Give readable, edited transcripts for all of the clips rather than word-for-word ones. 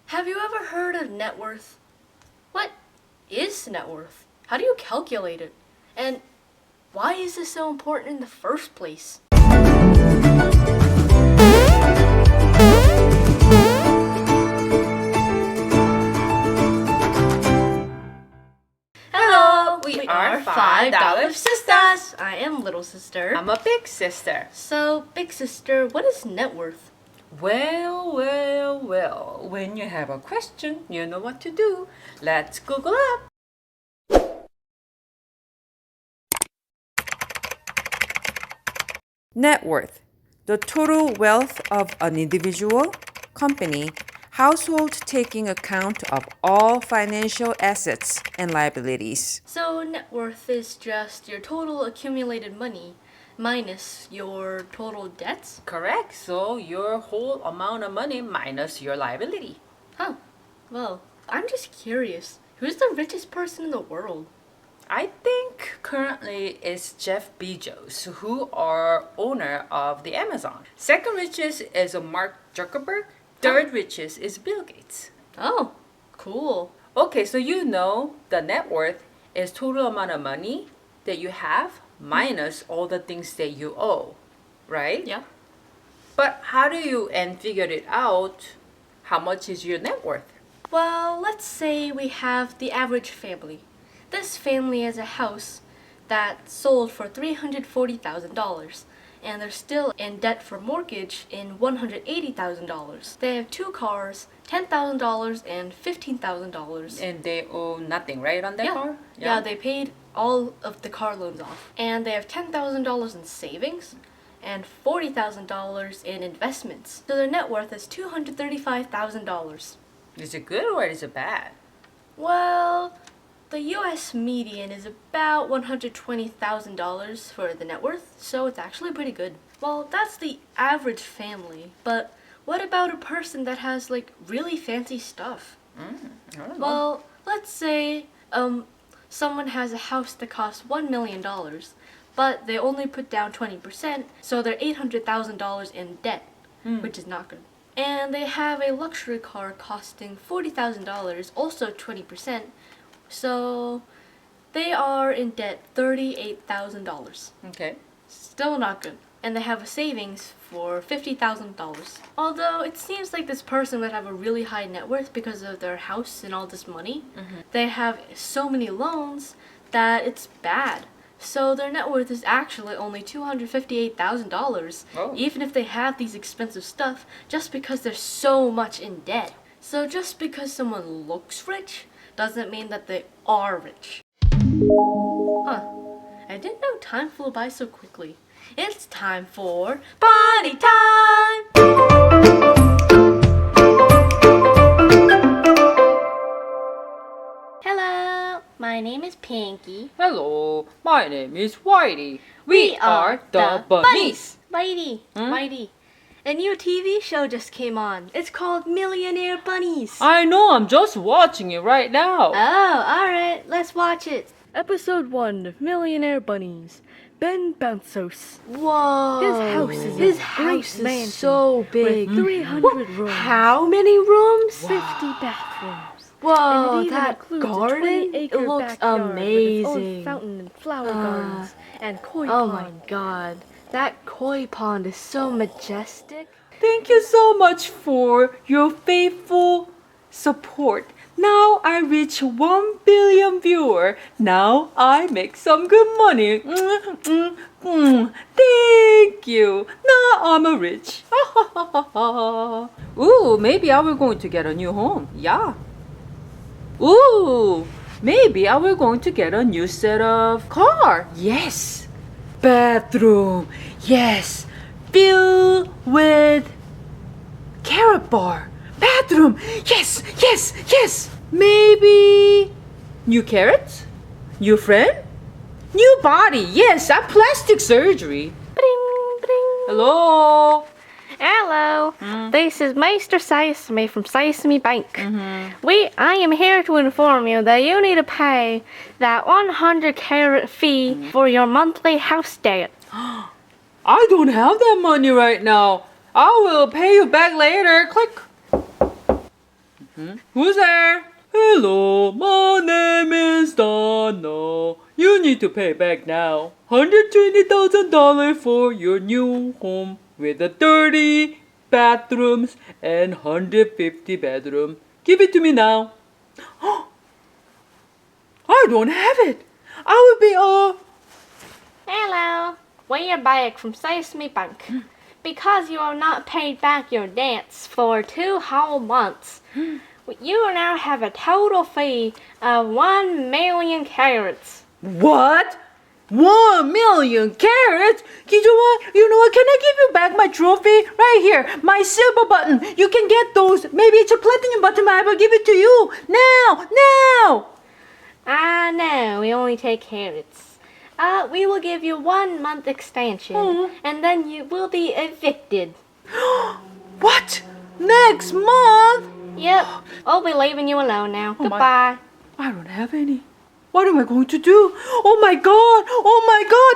Have you ever heard of net worth? What is net worth? How do you calculate it? And why is this so important in the first place? Hello, we are $5 sisters. I am little sister. I'm a big sister. So, big sister, what is net worth? Well, when you have a question, you know what to do. Let's Google up. Net worth, the total wealth of an individual, company, household taking account of all financial assets and liabilities. So, net worth is just your total accumulated money minus your total debts? Correct. So your whole amount of money minus your liability. Huh. Well, I'm just curious. Who's the richest person in the world? I think currently it's Jeff Bezos, who are owner of the Amazon. Second richest is Mark Zuckerberg. Third richest is Bill Gates. Oh, cool. Okay, so you know the net worth is total amount of money that you have minus all the things that you owe, right? Yeah. But how do you figure it out how much is your net worth? Well, let's say we have the average family. This family has a house that sold for $340,000 and they're still in debt for mortgage in $180,000. They have 2 cars, $10,000 and $15,000. And they owe nothing, right, on that car? Yeah, they paid all of the car loans off. And they have $10,000 in savings and $40,000 in investments. So their net worth is $235,000. Is it good or is it bad? Well, the US median is about $120,000 for the net worth, so it's actually pretty good. Well, that's the average family, but what about a person that has like really fancy stuff? I don't know. Well, let's say someone has a house that costs $1 million, but they only put down 20%, so they're $800,000 in debt, which is not good. And they have a luxury car costing $40,000, also 20%, so they are in debt $38,000. Okay. Still not good. And they have a savings for $50,000. Although it seems like this person would have a really high net worth because of their house and all this money. They have so many loans that it's bad. So their net worth is actually only $258,000, even if they have these expensive stuff, just because they're so much in debt. So just because someone looks rich doesn't mean that they are rich. Huh. I didn't know time flew by so quickly. It's time for party time! Hello, my name is Pinky. Hello, my name is Whitey. We are the bunnies. Whitey, Whitey. A new TV show just came on. It's called Millionaire Bunnies. I know, I'm just watching it right now. Oh, alright, let's watch it. Episode 1 of Millionaire Bunnies. Ben Bounceos. Whoa. His house is so big. With 300 rooms. How many rooms? 50 bathrooms. Whoa, that garden, it looks amazing. Fountain and flower gardens and koi pond. Oh my god, that koi pond is so majestic. Thank you so much for your faithful support. Now I reach 1 billion viewer. Now I make some good money. Thank you. Now I'm a rich. Ooh, maybe I will going to get a new home. Yeah. Ooh, maybe I will going to get a new set of car. Yes. Bathroom. Yes. Filled with carrot bar. Bathroom. Yes, yes, yes. Maybe new carrots, new friend, new body. Yes, a plastic surgery. Bring, bring. Hello. Hello, this is Mr. Sesame from Sesame Bank. I am here to inform you that you need to pay that 100 carat fee for your monthly house debt. I don't have that money right now. I will pay you back later. Click. Who's there? Hello, my name is Donna. You need to pay back now. $120,000 for your new home with the 30 bathrooms and 150 bedroom. Give it to me now. I don't have it. I will be Hello, we are back from Sesame Bank. Because you have not paid back your debts for 2 whole months, you now have a total fee of 1 million carats. What? 1 million carats? You know what? Can I give you back my trophy? Right here, my silver button. You can get those. Maybe it's a platinum button, but I will give it to you. Now! I know, we only take carats. We will give you 1 month extension, and then you will be evicted. What? Next month? Yep, I'll be leaving you alone now. Goodbye. I don't have any. What am I going to do? Oh my god!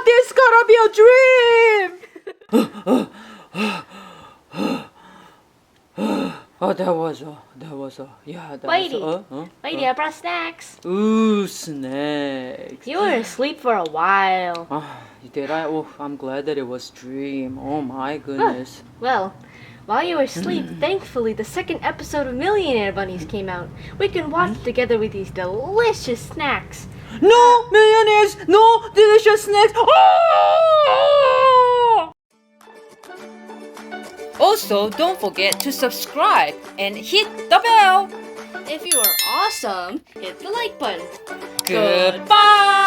This gotta be a dream! Whitey, I brought snacks. Ooh, snacks. You were asleep for a while. Did I? Oh, I'm glad that it was dream. Oh my goodness. Well, while you were asleep, thankfully the second episode of Millionaire Bunnies came out. We can watch it together with these delicious snacks. No millionaires, no delicious snacks. Oh! Also, don't forget to subscribe and hit the bell. If you are awesome, hit the like button. Goodbye.